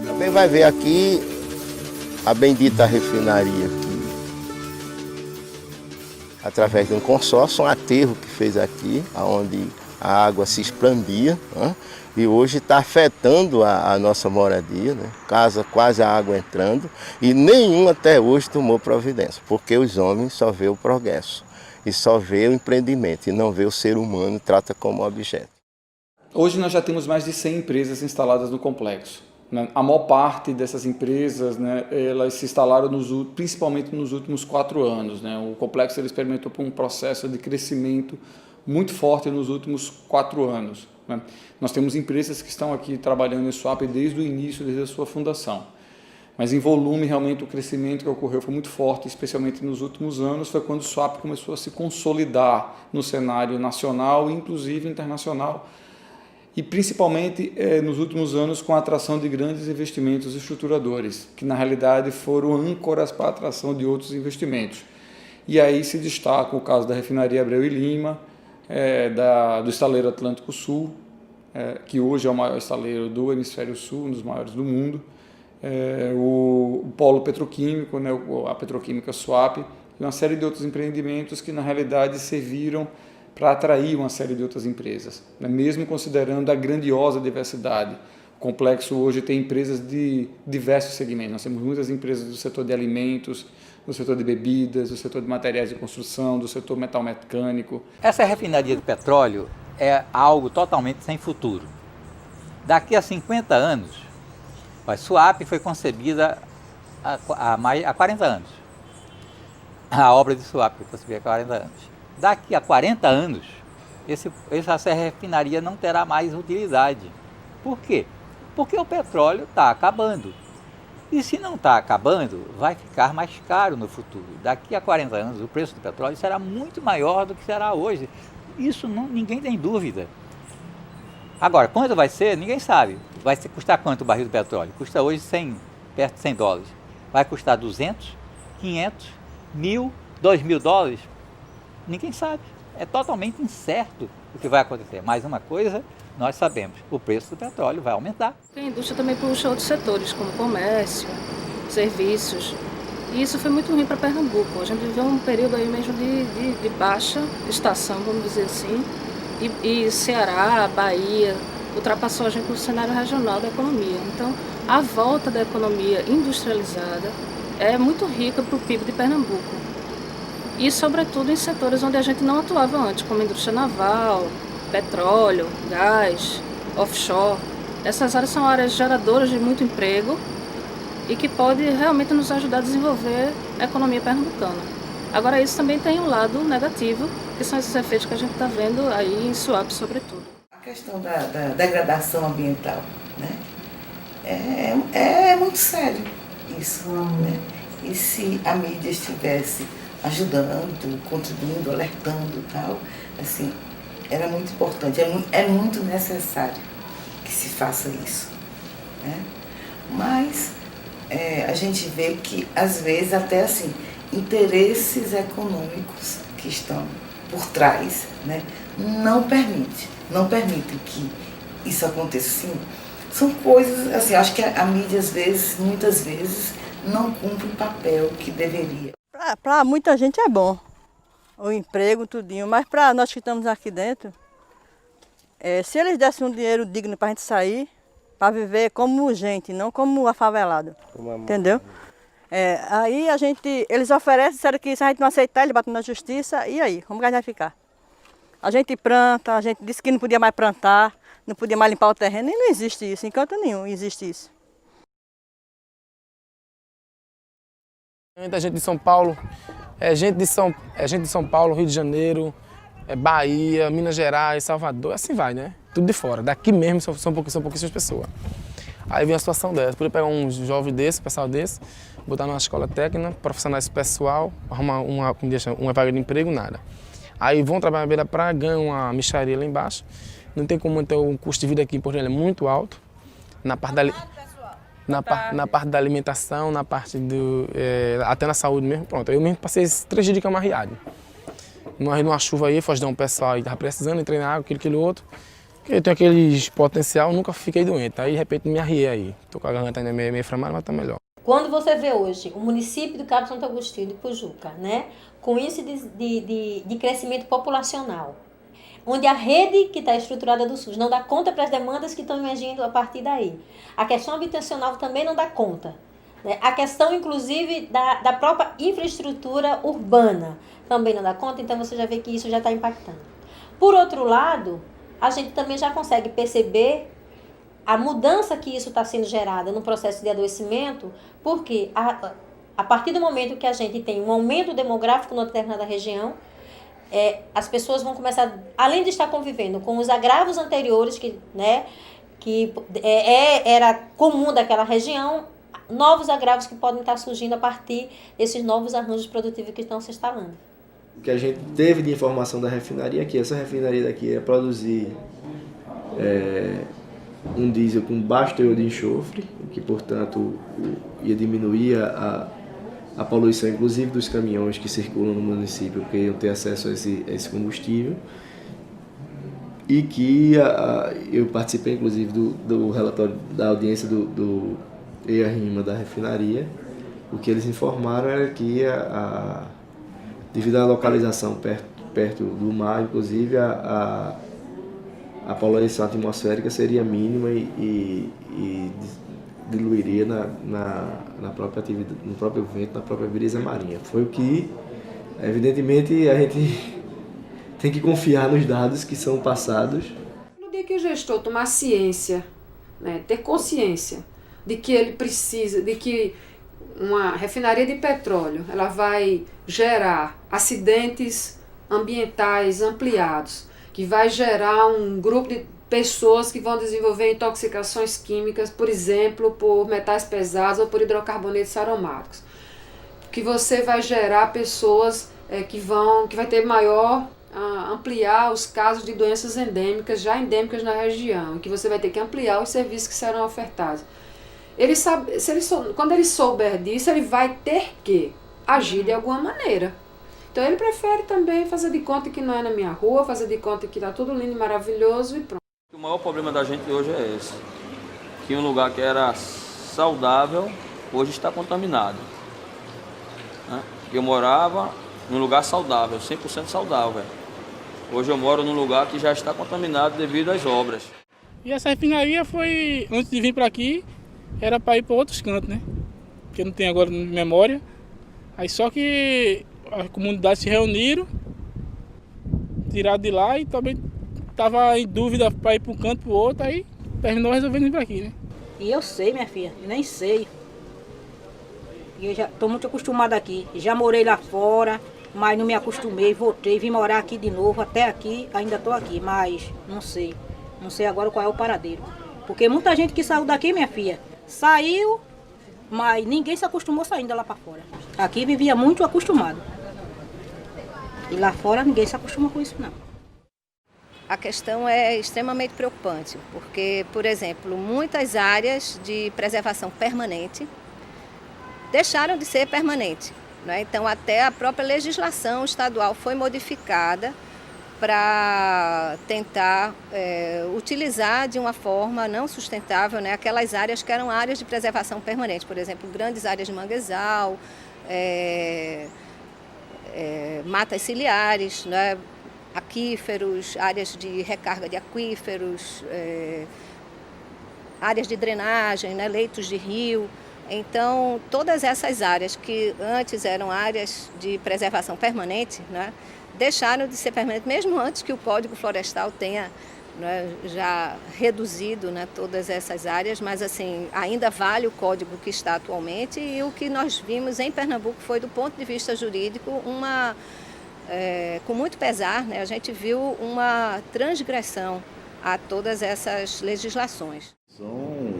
Também vai ver aqui a bendita refinaria, através de um consórcio, um aterro que fez aqui, onde a água se expandia, né? E hoje está afetando a nossa moradia, né? Casa quase a água entrando, e nenhum até hoje tomou providência, porque os homens só vê o progresso, e só vê o empreendimento, e não vê o ser humano, trata como objeto. Hoje nós já temos mais de 100 empresas instaladas no complexo. A maior parte dessas empresas, né, elas se instalaram principalmente nos últimos 4 anos. Né? O complexo ele experimentou por um processo de crescimento muito forte nos últimos 4 anos. Né? Nós temos empresas que estão aqui trabalhando em Suape desde o início, desde a sua fundação. Mas em volume, realmente, o crescimento que ocorreu foi muito forte, especialmente nos últimos anos, foi quando o Suape começou a se consolidar no cenário nacional e, inclusive, internacional, e principalmente nos últimos anos com a atração de grandes investimentos estruturadores, que na realidade foram âncoras para a atração de outros investimentos. E aí se destaca o caso da refinaria Abreu e Lima, do estaleiro Atlântico Sul, que hoje é o maior estaleiro do hemisfério sul, um dos maiores do mundo, o polo petroquímico, né, a petroquímica Suape, e uma série de outros empreendimentos que na realidade serviram para atrair uma série de outras empresas, né? Mesmo considerando a grandiosa diversidade. O complexo hoje tem empresas de diversos segmentos. Nós temos muitas empresas do setor de alimentos, do setor de bebidas, do setor de materiais de construção, do setor metal-mecânico. Essa refinaria de petróleo é algo totalmente sem futuro. Daqui a 50 anos, a Suape foi concebida há 40 anos. A obra de Suape foi concebida há 40 anos. Daqui a 40 anos, essa refinaria não terá mais utilidade. Por quê? Porque o petróleo está acabando. E se não está acabando, vai ficar mais caro no futuro. Daqui a 40 anos, o preço do petróleo será muito maior do que será hoje. Isso ninguém tem dúvida. Agora, quanto vai ser, ninguém sabe. Vai custar quanto o barril do petróleo? Custa hoje perto de 100 dólares. Vai custar 200, 500, 1.000, 2.000 dólares? Ninguém sabe. É totalmente incerto o que vai acontecer. Mas uma coisa nós sabemos, o preço do petróleo vai aumentar. A indústria também puxa outros setores, como comércio, serviços. E isso foi muito ruim para Pernambuco. A gente viveu um período aí mesmo de baixa estação, vamos dizer assim. E Ceará, Bahia, ultrapassou a gente no cenário regional da economia. Então, a volta da economia industrializada é muito rica para o PIB de Pernambuco. E, sobretudo, em setores onde a gente não atuava antes, como a indústria naval, petróleo, gás, offshore. Essas áreas são áreas geradoras de muito emprego e que pode realmente nos ajudar a desenvolver a economia pernambucana. Agora, isso também tem um lado negativo, que são esses efeitos que a gente está vendo aí em Suape, sobretudo. A questão da degradação ambiental, né? É muito sério isso, né? E se a mídia estivesse ajudando, contribuindo, alertando e tal, assim, era muito importante, é muito necessário que se faça isso, né? Mas a gente vê que, às vezes, até assim, interesses econômicos que estão por trás, né, não permitem que isso aconteça. Assim, são coisas, assim, acho que a mídia, às vezes, muitas vezes, não cumpre o papel que deveria. Para muita gente é bom, o emprego, tudinho, mas para nós que estamos aqui dentro, se eles dessem um dinheiro digno para a gente sair, para viver como gente, não como afavelado, entendeu? Aí eles oferecem, disseram que se a gente não aceitar, eles batem na justiça, e aí, como que a gente vai ficar? A gente planta, a gente disse que não podia mais plantar, não podia mais limpar o terreno, e não existe isso, em canto nenhum existe isso. Muita gente de São Paulo, gente de São Paulo, Rio de Janeiro, Bahia, Minas Gerais, Salvador, assim vai, né? Tudo de fora. Daqui mesmo são pouquíssimas pessoas. Aí vem a situação dessa. Podia pegar um jovem desse, um pessoal desse, botar numa escola técnica, profissionalizar esse pessoal, arrumar uma vaga de emprego, nada. Aí vão trabalhar na beira da praia, ganham uma mixaria lá embaixo. Não tem como manter o custo de vida aqui em Porto Velho, é muito alto. Na parte da alimentação, na parte até na saúde mesmo, pronto. Eu mesmo passei esses 3 dias de cama arriado. numa chuva aí, foi ajudar um pessoal aí, estava precisando de treinar água, aquilo outro. Eu tenho aquele potencial, nunca fiquei doente. Aí, de repente, me arriei aí. Tô com a garganta ainda meio inflamada, mas tá melhor. Quando você vê hoje o município do Cabo Santo Agostinho, de Pujuca, né, com índice de crescimento populacional, onde a rede que está estruturada do SUS não dá conta para as demandas que estão emergindo a partir daí. A questão habitacional também não dá conta. Né? A questão, inclusive, da própria infraestrutura urbana também não dá conta, então você já vê que isso já está impactando. Por outro lado, a gente também já consegue perceber a mudança que isso está sendo gerada no processo de adoecimento, porque a partir do momento que a gente tem um aumento demográfico numa determinada região, as pessoas vão começar, além de estar convivendo com os agravos anteriores, que era comum daquela região, novos agravos que podem estar surgindo a partir desses novos arranjos produtivos que estão se instalando. O que a gente teve de informação da refinaria é que essa refinaria daqui ia produzir um diesel com baixo teor de enxofre, que, portanto, ia diminuir a poluição, inclusive dos caminhões que circulam no município, porque iam ter acesso a esse combustível. E que eu participei, inclusive, do relatório da audiência do EIA-RIMA da refinaria. O que eles informaram era que, devido à localização perto do mar, inclusive, a poluição atmosférica seria mínima e diluiria na própria atividade, no próprio vento, na própria brisa marinha. Foi o que, evidentemente, a gente tem que confiar nos dados que são passados. No dia que o gestor tomar ciência, né, ter consciência de que ele precisa, de que uma refinaria de petróleo ela vai gerar acidentes ambientais ampliados, que vai gerar um grupo de pessoas que vão desenvolver intoxicações químicas, por exemplo, por metais pesados ou por hidrocarbonetos aromáticos. Que você vai gerar pessoas que vai ter maior, ampliar os casos de doenças endêmicas, já endêmicas na região, que você vai ter que ampliar os serviços que serão ofertados. Ele sabe, quando ele souber disso, ele vai ter que agir de alguma maneira. Então ele prefere também fazer de conta que não é na minha rua, fazer de conta que está tudo lindo e maravilhoso e pronto. O maior problema da gente hoje é esse, que um lugar que era saudável, hoje está contaminado. Eu morava num lugar saudável, 100% saudável. Hoje eu moro num lugar que já está contaminado devido às obras. E essa refinaria foi, antes de vir para aqui, era para ir para outros cantos, né? Que eu não tenho agora memória. Aí só que a comunidade se reuniram, tiraram de lá e também estava em dúvida para ir para um canto para o outro, aí terminou resolvendo vir para aqui, né? E eu sei, minha filha, nem sei. E eu já estou muito acostumada aqui. Já morei lá fora, mas não me acostumei, voltei, vim morar aqui de novo, até aqui, ainda estou aqui, mas não sei. Não sei agora qual é o paradeiro. Porque muita gente que saiu daqui, minha filha, saiu, mas ninguém se acostumou saindo lá para fora. Aqui vivia muito acostumado. E lá fora ninguém se acostuma com isso, não. A questão é extremamente preocupante, porque, por exemplo, muitas áreas de preservação permanente deixaram de ser permanente, né? Então, até a própria legislação estadual foi modificada para tentar utilizar de uma forma não sustentável, né, aquelas áreas que eram áreas de preservação permanente, por exemplo, grandes áreas de manguezal, matas ciliares, né, aquíferos, áreas de recarga de aquíferos, áreas de drenagem, né, leitos de rio. Então, todas essas áreas que antes eram áreas de preservação permanente, né, deixaram de ser permanentes, mesmo antes que o Código Florestal tenha, né, já reduzido, né, todas essas áreas, mas assim, ainda vale o código que está atualmente, e o que nós vimos em Pernambuco foi, do ponto de vista jurídico, com muito pesar, né, a gente viu uma transgressão a todas essas legislações. São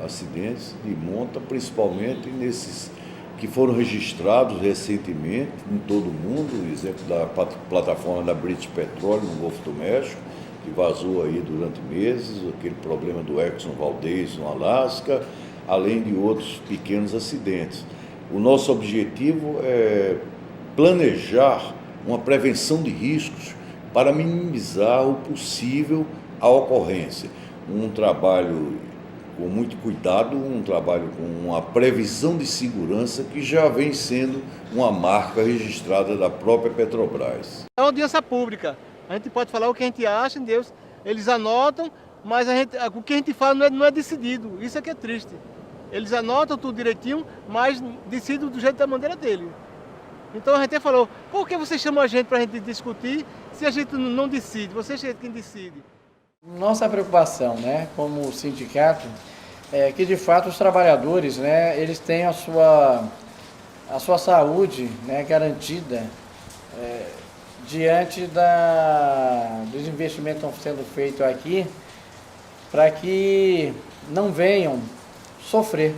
acidentes de monta, principalmente nesses que foram registrados recentemente em todo o mundo, o exemplo da plataforma da British Petroleum no Golfo do México, que vazou aí durante meses, aquele problema do Exxon Valdez no Alasca, além de outros pequenos acidentes. O nosso objetivo é planejar uma prevenção de riscos para minimizar o possível a ocorrência. Um trabalho com muito cuidado, um trabalho com uma previsão de segurança que já vem sendo uma marca registrada da própria Petrobras. É uma audiência pública. A gente pode falar o que a gente acha, Deus, eles anotam, mas o que a gente fala não é decidido. Isso é que é triste. Eles anotam tudo direitinho, mas decidem do jeito da maneira dele. Então a gente até falou, por que você chama a gente para a gente discutir se a gente não decide? Você é quem decide. Nossa preocupação, né, como sindicato, é que de fato os trabalhadores, né, eles têm a sua saúde, né, garantida diante dos investimentos que estão sendo feitos aqui, para que não venham sofrer.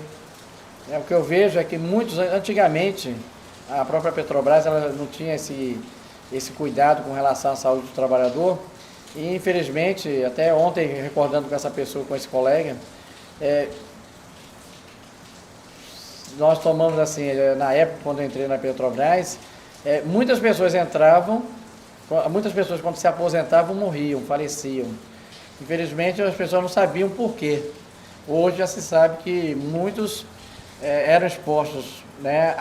O que eu vejo é que antigamente, a própria Petrobras ela não tinha esse cuidado com relação à saúde do trabalhador. E infelizmente, até ontem, recordando com essa pessoa, com esse colega, nós tomamos assim, na época quando eu entrei na Petrobras, muitas pessoas quando se aposentavam morriam, faleciam. Infelizmente as pessoas não sabiam por quê. Hoje já se sabe que muitos eram expostos, né,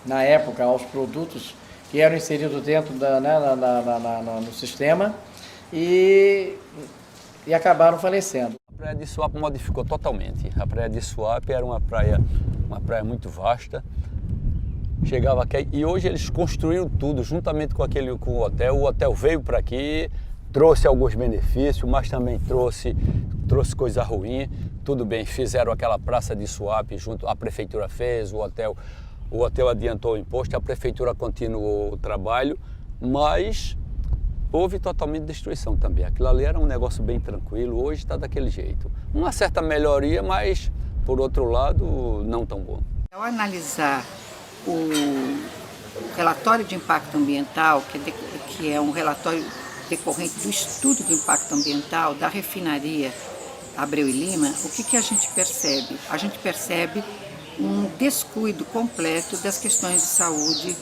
na época aos produtos que eram inseridos dentro no sistema e acabaram falecendo. A Praia de Suape modificou totalmente. A Praia de Suape era uma praia muito vasta. Chegava aqui e hoje eles construíram tudo juntamente com o hotel. O hotel veio para aqui, trouxe alguns benefícios, mas também trouxe coisa ruim. Tudo bem, fizeram aquela praça de Suape junto, a prefeitura fez, o hotel adiantou o imposto, a prefeitura continuou o trabalho, mas houve totalmente destruição também. Aquilo ali era um negócio bem tranquilo, hoje está daquele jeito. Uma certa melhoria, mas, por outro lado, não tão bom. Ao analisar o relatório de impacto ambiental, que é um relatório decorrente do estudo de impacto ambiental da refinaria Abreu e Lima, o que a gente percebe? A gente percebe um descuido completo das questões de saúde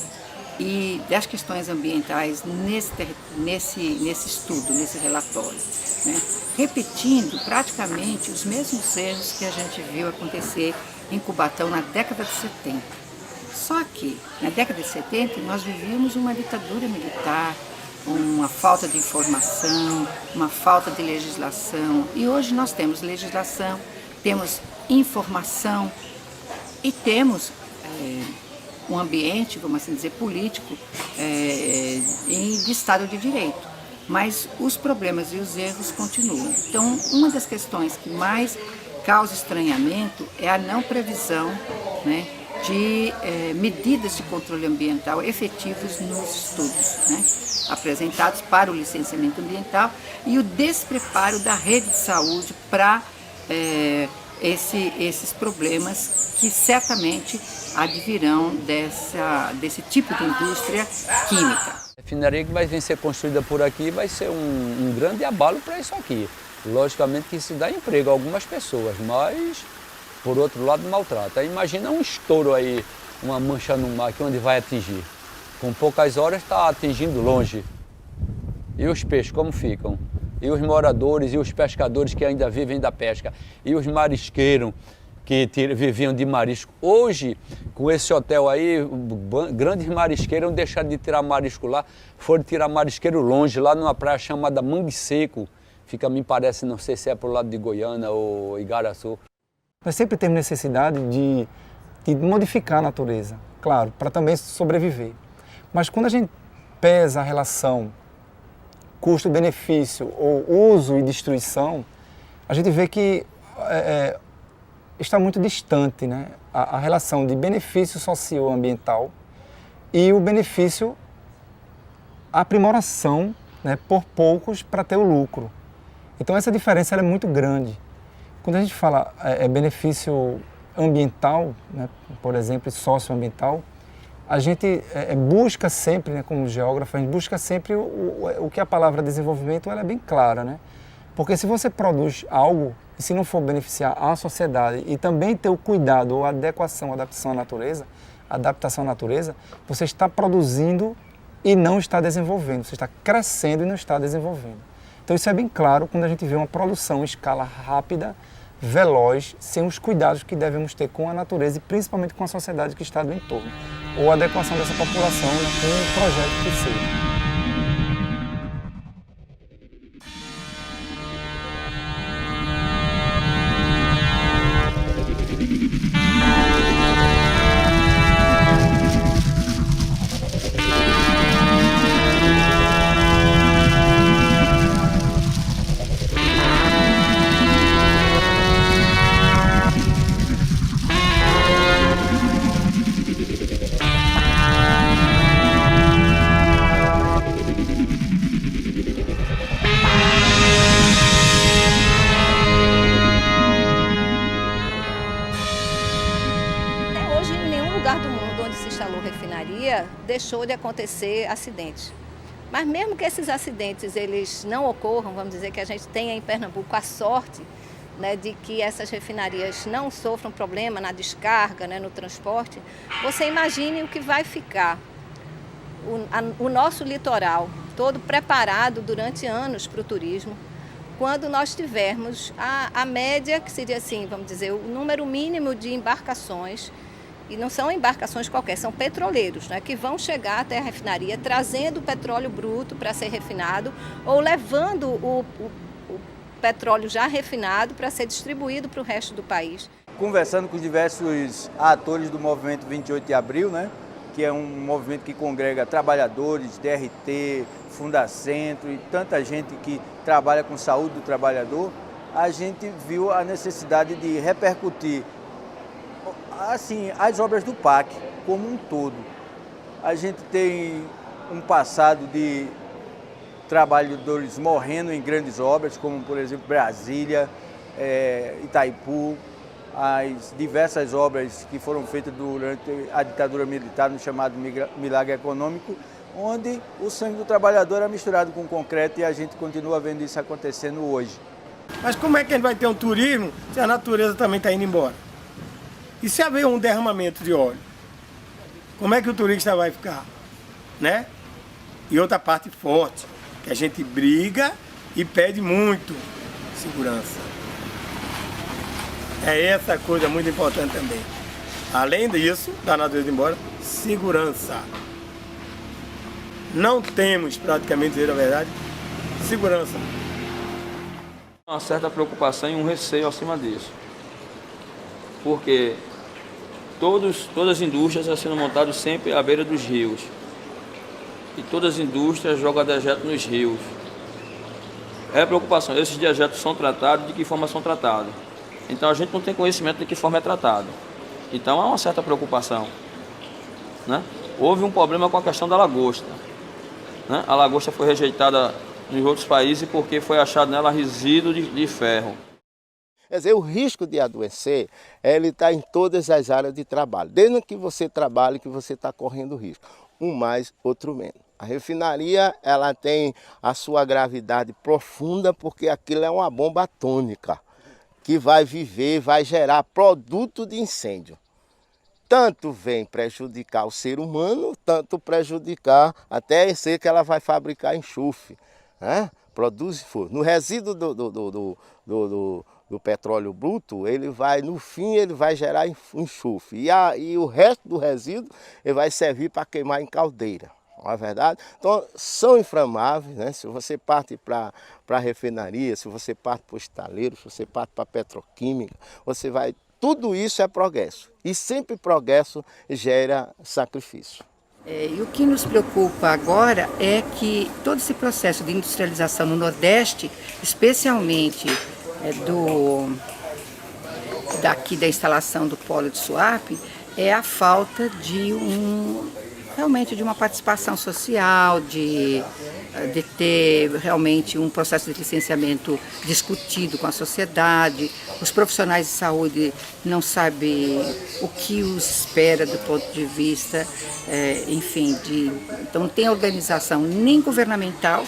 e das questões ambientais nesse estudo, nesse relatório, né? Repetindo praticamente os mesmos erros que a gente viu acontecer em Cubatão na década de 70. Só que na década de 70 nós vivíamos uma ditadura militar, uma falta de informação, uma falta de legislação, e hoje nós temos legislação, temos informação, e temos um ambiente, vamos assim dizer, político de Estado de Direito. Mas os problemas e os erros continuam. Então, uma das questões que mais causa estranhamento é a não previsão, né, de medidas de controle ambiental efetivos nos estudos, né, apresentados para o licenciamento ambiental, e o despreparo da rede de saúde para esses problemas que certamente advirão desse tipo de indústria química. A refinaria que vai vir ser construída por aqui vai ser um grande abalo para isso aqui. Logicamente que isso dá emprego a algumas pessoas, mas, por outro lado, maltrata. Imagina um estouro aí, uma mancha no mar, que onde vai atingir? Com poucas horas está atingindo longe. E os peixes como ficam? E os moradores e os pescadores que ainda vivem da pesca, e os marisqueiros que viviam de marisco. Hoje, com esse hotel aí, grandes marisqueiros deixaram de tirar marisco lá, foram tirar marisqueiro longe, lá numa praia chamada Mangue Seco. Fica, me parece, não sei se é pro lado de Goiânia ou Igaraçu. Nós sempre temos necessidade de modificar a natureza, claro, para também sobreviver. Mas quando a gente pesa a relação custo-benefício ou uso e destruição, a gente vê que está muito distante, né, a relação de benefício socioambiental e o benefício, a aprimoração, né, por poucos para ter o lucro. Então essa diferença ela é muito grande. Quando a gente fala benefício ambiental, né, por exemplo, socioambiental, a gente busca sempre, né, como geógrafo, a gente busca sempre o que a palavra desenvolvimento ela é bem clara, né? Porque se você produz algo, e se não for beneficiar a sociedade e também ter o cuidado ou a adequação, a adaptação à natureza, adaptação à natureza, você está produzindo e não está desenvolvendo, você está crescendo e não está desenvolvendo. Então isso é bem claro quando a gente vê uma produção em escala rápida, veloz, sem os cuidados que devemos ter com a natureza e principalmente com a sociedade que está do entorno, ou a adequação dessa população com o projeto que seja. Deixou de acontecer acidentes. Mas mesmo que esses acidentes eles não ocorram, vamos dizer que a gente tenha em Pernambuco a sorte, né, de que essas refinarias não sofram problema na descarga, né, no transporte, você imagine o que vai ficar o nosso litoral todo preparado durante anos para o turismo, quando nós tivermos a média, que seria assim, vamos dizer, o número mínimo de embarcações. E não são embarcações qualquer, são petroleiros, né, que vão chegar até a refinaria trazendo o petróleo bruto para ser refinado ou levando o petróleo já refinado para ser distribuído para o resto do país. Conversando com diversos atores do movimento 28 de Abril, né, que é um movimento que congrega trabalhadores, DRT, Fundacentro e tanta gente que trabalha com saúde do trabalhador, a gente viu a necessidade de repercutir assim, as obras do PAC como um todo. A gente tem um passado de trabalhadores morrendo em grandes obras, como por exemplo Brasília, Itaipu, as diversas obras que foram feitas durante a ditadura militar no chamado milagre econômico, onde o sangue do trabalhador era misturado com concreto e a gente continua vendo isso acontecendo hoje. Mas como é que a gente vai ter um turismo se a natureza também está indo embora? E se haver um derramamento de óleo, como é que o turista vai ficar? Né? E outra parte forte, que a gente briga e pede muito, segurança. É essa coisa muito importante também. Além disso, da natureza embora, segurança. Não temos, praticamente, dizer a verdade, segurança. Uma certa preocupação e um receio acima disso. Porque todas as indústrias estão sendo montadas sempre à beira dos rios. E todas as indústrias jogam dejetos nos rios. É a preocupação, esses dejetos são tratados, de que forma são tratados. Então a gente não tem conhecimento de que forma é tratado. Então há uma certa preocupação. Né? Houve um problema com a questão da lagosta. Né? A lagosta foi rejeitada nos outros países porque foi achado nela resíduo de ferro. Quer dizer, o risco de adoecer, ele está em todas as áreas de trabalho. Desde que você trabalhe, que você está correndo risco. Um mais, outro menos. A refinaria, ela tem a sua gravidade profunda, porque aquilo é uma bomba atômica, que vai viver, vai gerar produto de incêndio. Tanto vem prejudicar o ser humano, tanto prejudicar até ser que ela vai fabricar enxofre. Né? Produz fogo. No resíduo do petróleo bruto, ele vai, no fim, ele vai gerar enxofre. E o resto do resíduo ele vai servir para queimar em caldeira. Não é verdade? Então, são inflamáveis, né? Se você parte para a refinaria, se você parte para o estaleiro, se você parte para a petroquímica, você vai... Tudo isso é progresso. E sempre progresso gera sacrifício. E o que nos preocupa agora é que todo esse processo de industrialização no Nordeste, especialmente daqui da instalação do polo de Suape, é a falta de realmente de uma participação social, de ter realmente um processo de licenciamento discutido com a sociedade. Os profissionais de saúde não sabem o que os espera do ponto de vista, enfim, então não tem organização nem governamental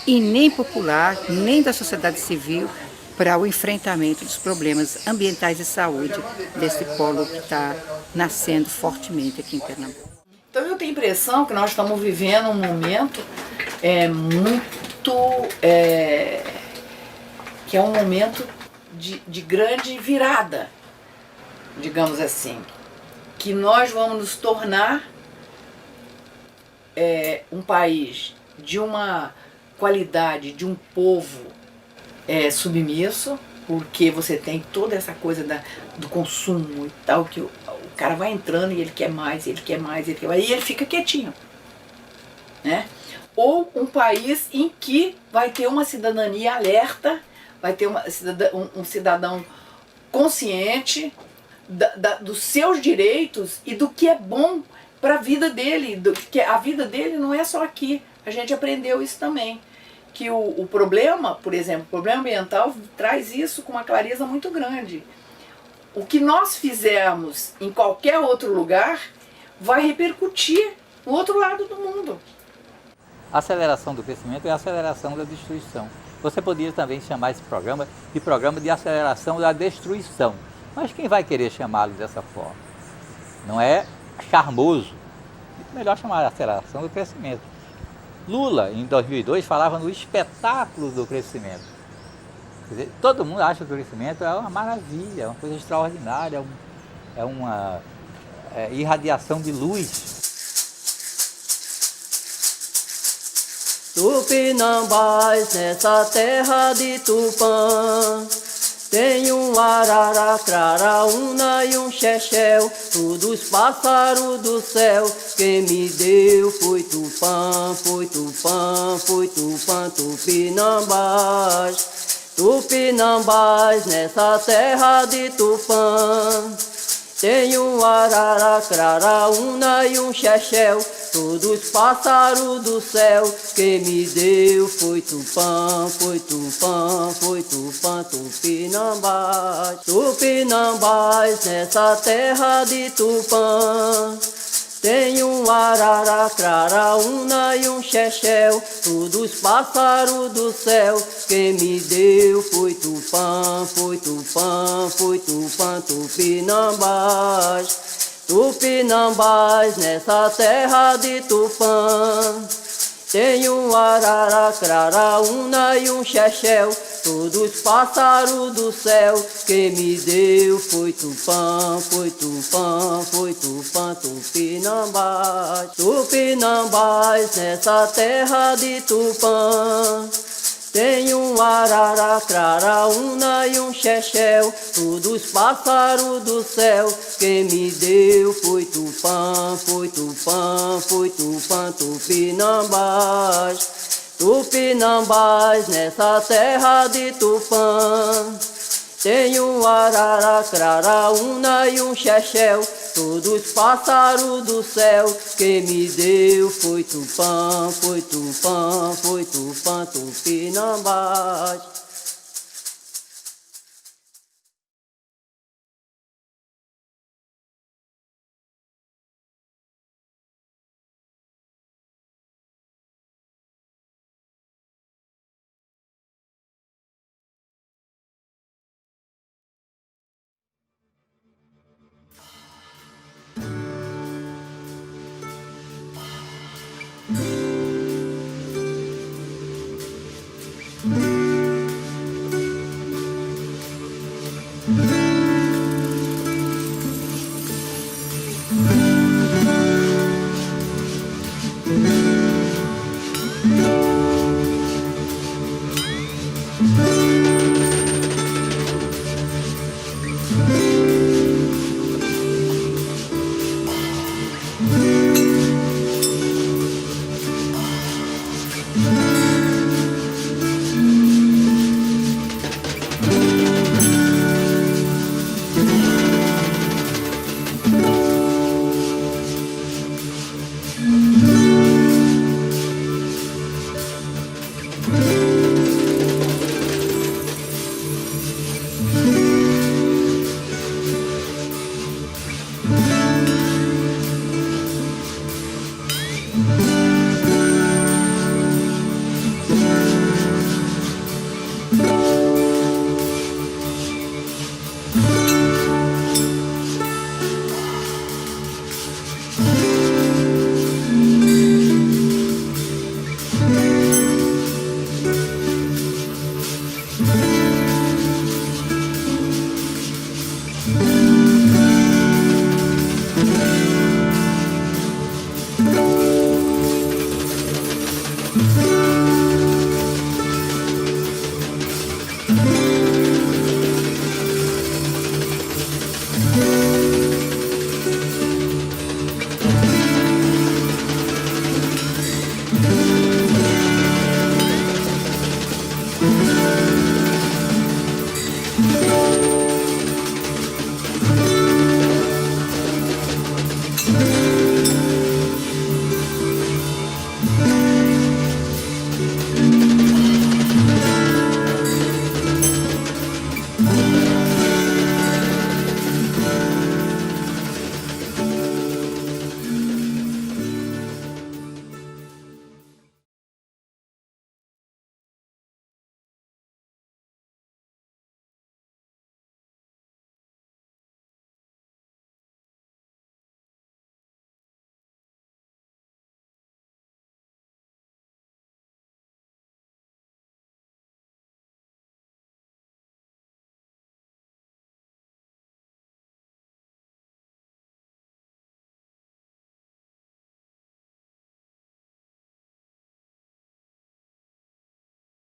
e nem popular, nem da sociedade civil para o enfrentamento dos problemas ambientais e saúde desse polo que está nascendo fortemente aqui em Pernambuco. Então eu tenho a impressão que nós estamos vivendo um momento que é um momento de grande virada, digamos assim, que nós vamos nos tornar um país de uma qualidade, de um povo submisso, porque você tem toda essa coisa do consumo e tal, que o cara vai entrando e ele quer mais, ele quer mais, ele quer mais, e ele fica quietinho, né? Ou um país em que vai ter uma cidadania alerta, vai ter um cidadão consciente dos seus direitos e do que é bom para a vida dele, que a vida dele não é só aqui. A gente aprendeu isso também, que o problema, por exemplo, o problema ambiental traz isso com uma clareza muito grande. O que nós fizermos em qualquer outro lugar vai repercutir no outro lado do mundo. A aceleração do crescimento é a aceleração da destruição. Você poderia também chamar esse programa de aceleração da destruição. Mas quem vai querer chamá-lo dessa forma? Não é charmoso. É melhor chamar de aceleração do crescimento. Lula, em 2002, falava no espetáculo do crescimento. Quer dizer, todo mundo acha que o crescimento é uma maravilha, é uma coisa extraordinária, é uma irradiação de luz. Tupinambás, nessa terra de Tupã, tem um arara, craraúna e um chechel, todos pássaros do céu. Quem me deu foi Tupã, foi Tupã, foi Tupã, Tupinambás. Tupinambás, nessa terra de Tupã, tem um arara, craraúna e um chechel, todos pássaros do céu. Quem me deu foi Tupã, foi Tupã, foi Tupã, Tupinambás. Tupinambás, nessa terra de Tupã, tem um arara, craraúna e um chechel, todos pássaros do céu. Quem me deu foi Tupã, foi Tupã, foi Tupã, Tupinambás. Tupinambás, nessa terra de Tupã, tem um arara, craraúna e um chechel, todos pássaros do céu. Quem me deu foi Tupã, foi Tupã, foi Tupã, Tupinambás. Tupinambás, nessa terra de Tupã, tem um arara, craraúna e um chechel, todos pássaros do céu. Quem me deu foi Tupã, foi Tupã, foi Tupã, Tupinambás. Tupinambás, nessa terra de Tupã, tem um arara, craraúna e um chechel, todos pássaros do céu. Quem me deu foi Tupã, foi Tupã, foi Tupã, Tupinambás.